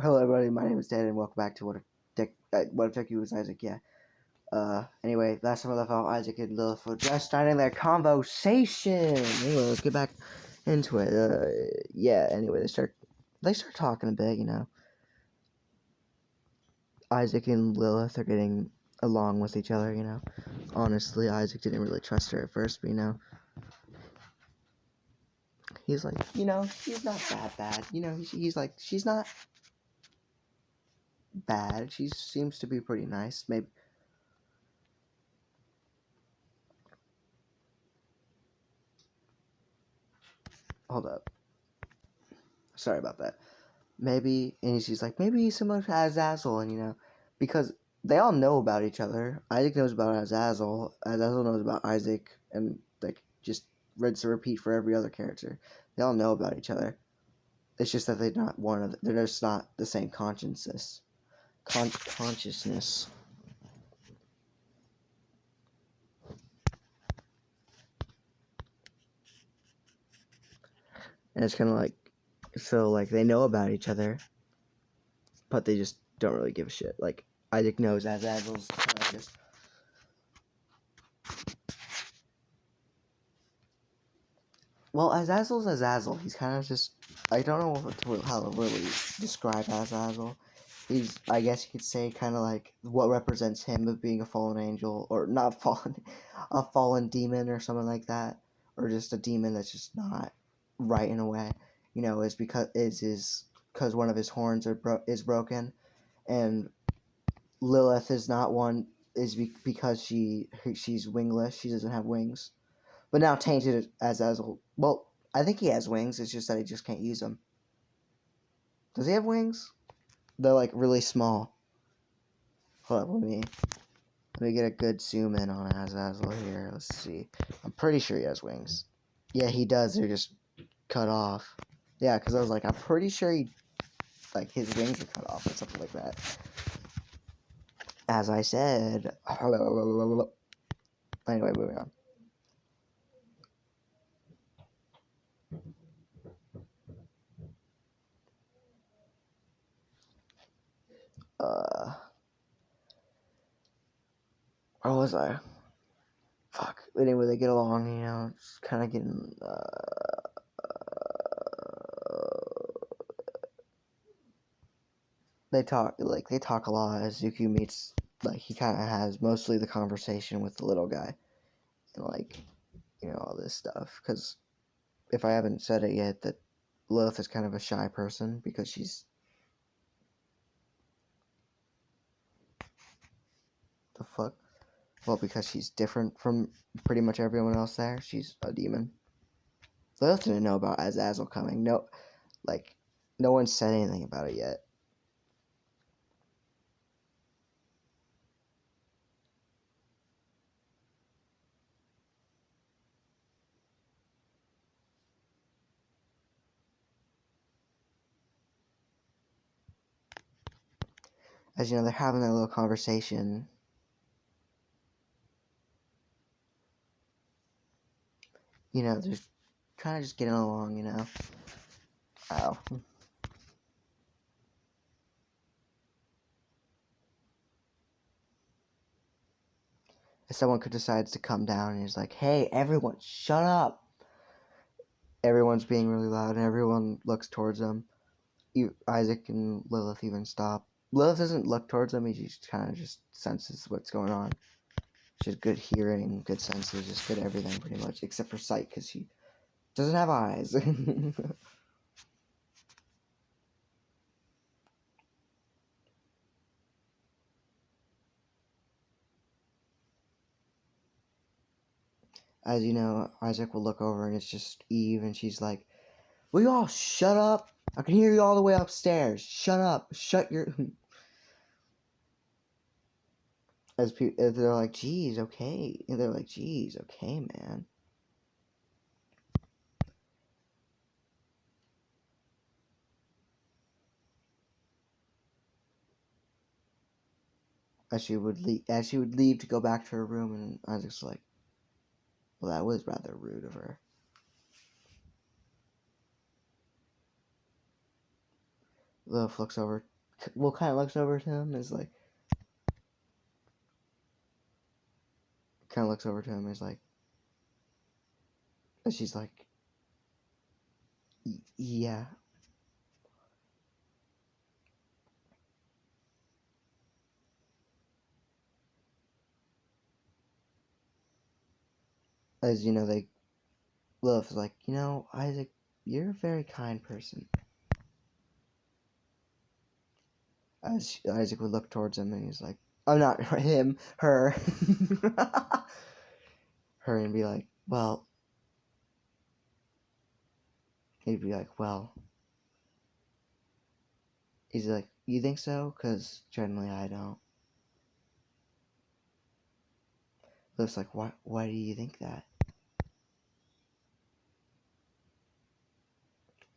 Hello everybody, my name is Dan and welcome back to What If Deku was Isaac, yeah. Anyway, last time I left off, Isaac and Lilith were just starting their conversation. Anyway, let's get back into it. Anyway, they start talking a bit, Isaac and Lilith are getting along with each other, Honestly, Isaac didn't really trust her at first, but he's like, she's not that bad. He's like, she's not bad. She seems to be pretty nice. Maybe. Hold up. Sorry about that. Maybe, and she's like, maybe he's similar to Azazel, and because they all know about each other. Isaac knows about Azazel. Azazel knows about Isaac, and just rinse and repeat for every other character. They all know about each other. It's just that they're just not the same consciousness. Consciousness. And it's kind of like, so they know about each other, but they just don't really give a shit. Like, Isaac knows Azazel's kind of just. Well, Azazel's Azazel. He's kind of just. I don't know how to really describe Azazel. I guess you could say, kind of like what represents him of being a fallen angel, or not fallen, a fallen demon, or something like that, or just a demon that's just not right in a way. Is because one of his horns is broken, and Lilith is not one. Because she's wingless. She doesn't have wings. But now tainted as Azazel. Well, I think he has wings. It's just that he just can't use them. Does he have wings? They're really small. Hold up, let me get a good zoom in on Azazel here. Let's see. I'm pretty sure he has wings. Yeah, he does. They're just cut off. Yeah, because I was like, I'm pretty sure his wings are cut off or something like that. As I said. Anyway, moving on. Where was I? Fuck. Anyway, they get along, it's kind of getting, they talk a lot as Zuku meets, he kind of has mostly the conversation with the little guy, and all this stuff, because if I haven't said it yet, that Lilith is kind of a shy person, because she's, the fuck? Well, because she's different from pretty much everyone else there. She's a demon. Lilith didn't know about Azazel coming. No one said anything about it yet. As they're having that little conversation. They're kind of just getting along, Ow. If someone could decide to come down and he's like, hey, everyone, shut up. Everyone's being really loud and everyone looks towards them. Isaac and Lilith even stop. Lilith doesn't look towards them, he just kind of just senses what's going on. She has good hearing, good senses, just good everything pretty much, except for sight, because she doesn't have eyes. As you know, Isaac will look over and it's just Eve, and she's like, will you all shut up? I can hear you all the way upstairs. Shut up. Shut your... As they're like, geez, okay. And they're like, geez, okay, man. As she would leave to go back to her room, and Isaac's like, well, that was rather rude of her. Lilith looks over, well, kind of looks over to him, is like, kind of looks over to him, is like, and she's like, yeah. As you know, Lilith is like, Isaac, you're a very kind person. As Isaac would look towards him, and he's like, "Oh, not him, her," her, and be like, "Well," he'd be like, "Well," he's like, "You think so? Because generally I don't." Lilith's like, Why do you think that?"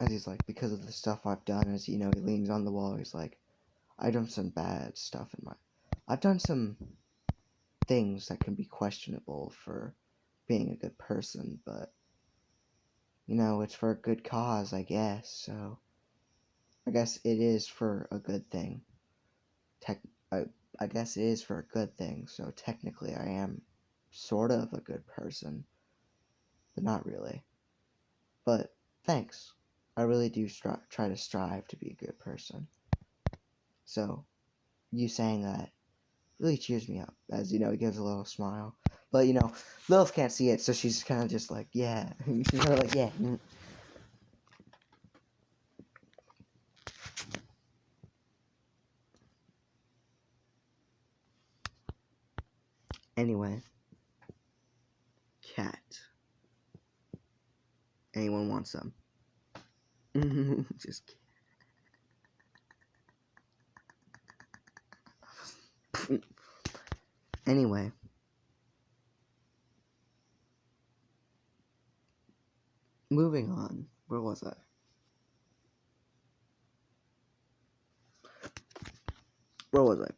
And he's like, "Because of the stuff I've done." As he leans on the wall. He's like, "I've done some bad stuff I've done some things that can be questionable for being a good person, but it's for a good cause, I guess. So I guess it is for a good thing. I guess it is for a good thing. So technically, I am sort of a good person, but not really. But thanks. I really do try to strive to be a good person. So you saying that really cheers me up, as he gives a little smile. But Lilith can't see it, so she's kind of just like, yeah. She's kind of like, yeah. Anyway, cat. Anyone want some? Just kidding. Anyway. Moving on. Where was I? Where was I?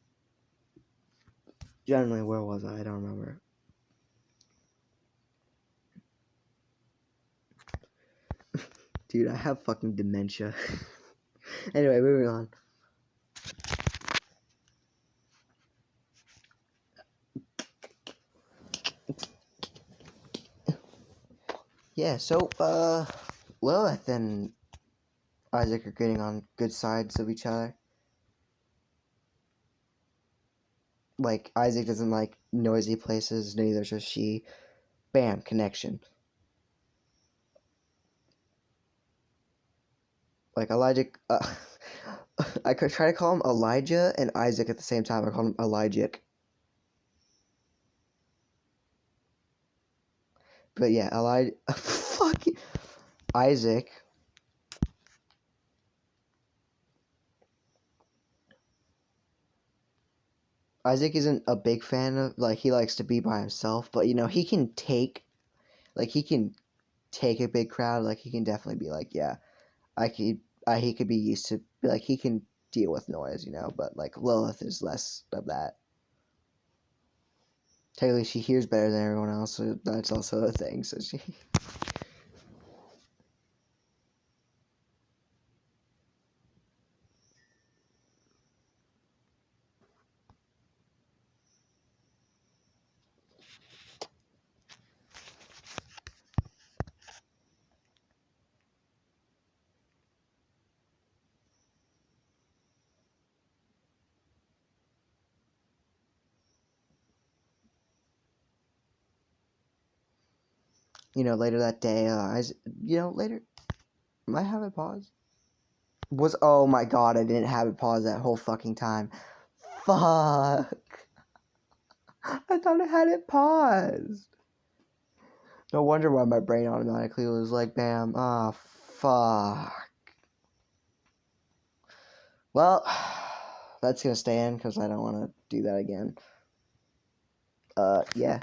Generally, where was I? I don't remember. Dude, I have fucking dementia. Anyway, moving on. Yeah, so, Lilith and Isaac are getting on good sides of each other. Like, Isaac doesn't like noisy places, neither does she. Bam, connection. Like, Elijah, I could try to call him Elijah and Isaac at the same time. I call him Elijah. But yeah, fuck Isaac. Isaac isn't a big fan of, like, he likes to be by himself, but he can take, like, he can take a big crowd. Like, he can definitely be like, yeah, he could be used to, like, he can deal with noise, but like Lilith is less of that. Technically, she hears better than everyone else, so that's also a thing. So she. Later that day, later, might have it paused. Oh my god, I didn't have it paused that whole fucking time. Fuck. I thought I had it paused. No wonder why my brain automatically was like, bam, fuck. Well, that's gonna stay in because I don't want to do that again. Yeah.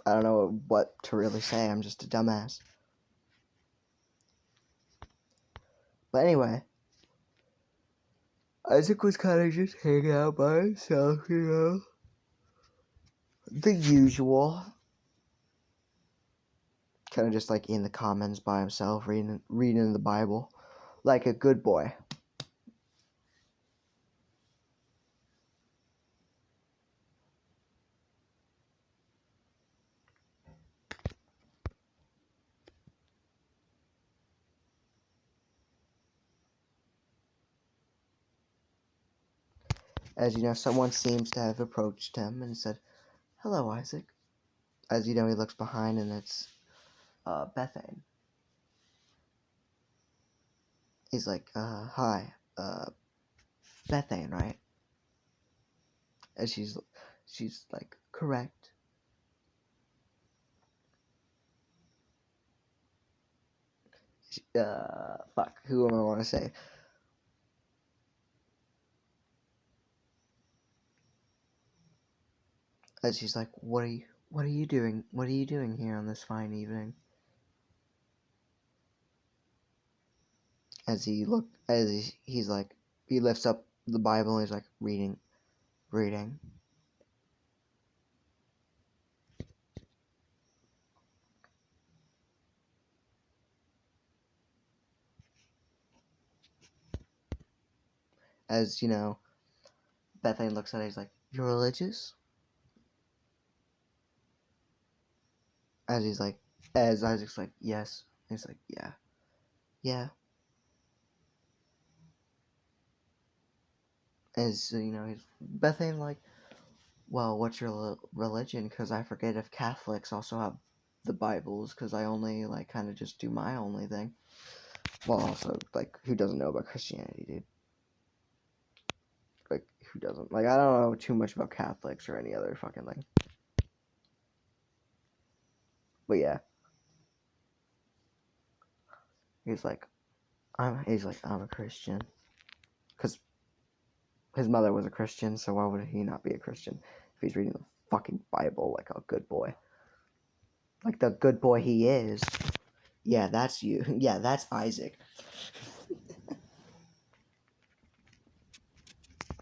I don't know what to really say. I'm just a dumbass. But anyway, Isaac was kind of just hanging out by himself, The usual. kind of just like in the comments by himself, reading the Bible, like a good boy. As you know, someone seems to have approached him and said, "Hello, Isaac." As you know, he looks behind, and it's Bethane. He's like, "Hi, Bethane, right?" And she's like, "Correct." Fuck, who am I want to say? And she's like, what are you doing? What are you doing here on this fine evening?" He's like, he lifts up the Bible and he's like, reading. As you know, Bethany looks at it, he's like, "You're religious?" As he's like, as Isaac's like, "Yes." And he's like, "Yeah, yeah." As you know, Bethany like, "Well, what's your religion? Because I forget if Catholics also have the Bibles, because I only like kind of just do my only thing." Well, also like, who doesn't know about Christianity, dude? Like, who doesn't? Like, I don't know too much about Catholics or any other fucking thing. But yeah, he's like, I'm a Christian, because his mother was a Christian, so why would he not be a Christian if he's reading the fucking Bible like a good boy? Like the good boy he is. Yeah, that's you. Yeah, that's Isaac.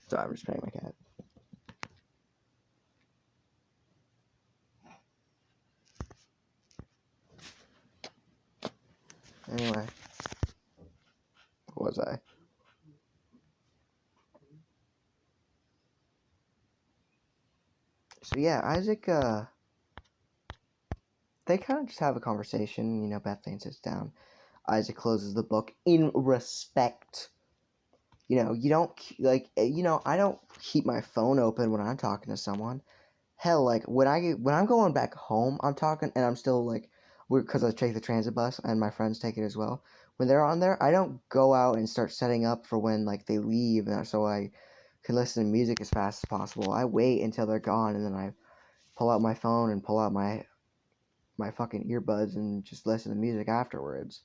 So I'm just playing my cat. Anyway, what was I? So yeah, Isaac, they kind of just have a conversation. You know, Bethany sits down. Isaac closes the book in respect. You know, you don't, like, you know, I don't keep my phone open when I'm talking to someone. Hell, like, when I'm going back home, I'm talking, and I'm still, like, because I take the transit bus, and my friends take it as well. When they're on there, I don't go out and start setting up for when, like, they leave, and so I can listen to music as fast as possible. I wait until they're gone, and then I pull out my phone and pull out my fucking earbuds and just listen to music afterwards.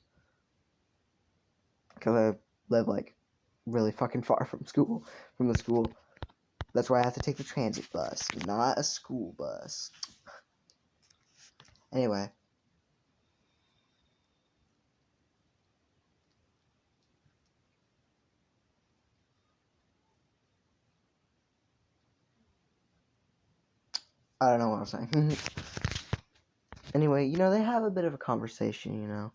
Because I live, like, really fucking far from the school. That's why I have to take the transit bus, not a school bus. Anyway. I don't know what I'm saying. Anyway, you know, they have a bit of a conversation, you know.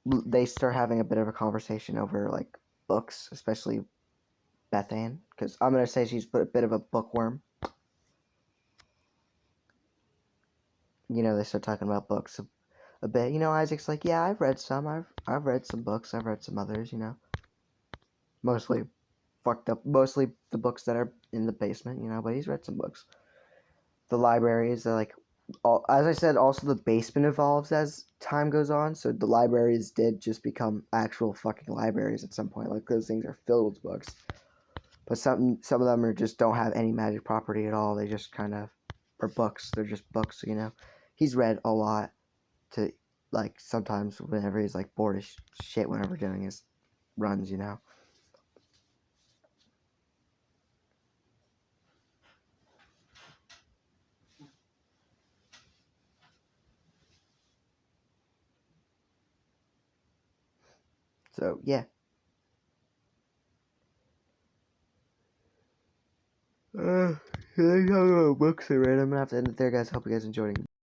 They start having a bit of a conversation over, like, books, especially Beth Ann, because I'm going to say she's a bit of a bookworm. You know, they start talking about books a bit. You know, Isaac's like, "Yeah, I've read some. I've read some books. I've read some others, you know. Mostly fucked up. Mostly the books that are in the basement, you know, but he's read some books. The libraries are like, as I said, also the basement evolves as time goes on, so the libraries did just become actual fucking libraries at some point. Like, those things are filled with books. But some of them are just don't have any magic property at all. They just kind of are books. They're just books, you know. He's read a lot to, like, sometimes whenever he's like bored as shit whenever doing his runs, you know. So yeah. Uh, I talk about books I read. I'm gonna have to end it there, guys. Hope you guys enjoyed it.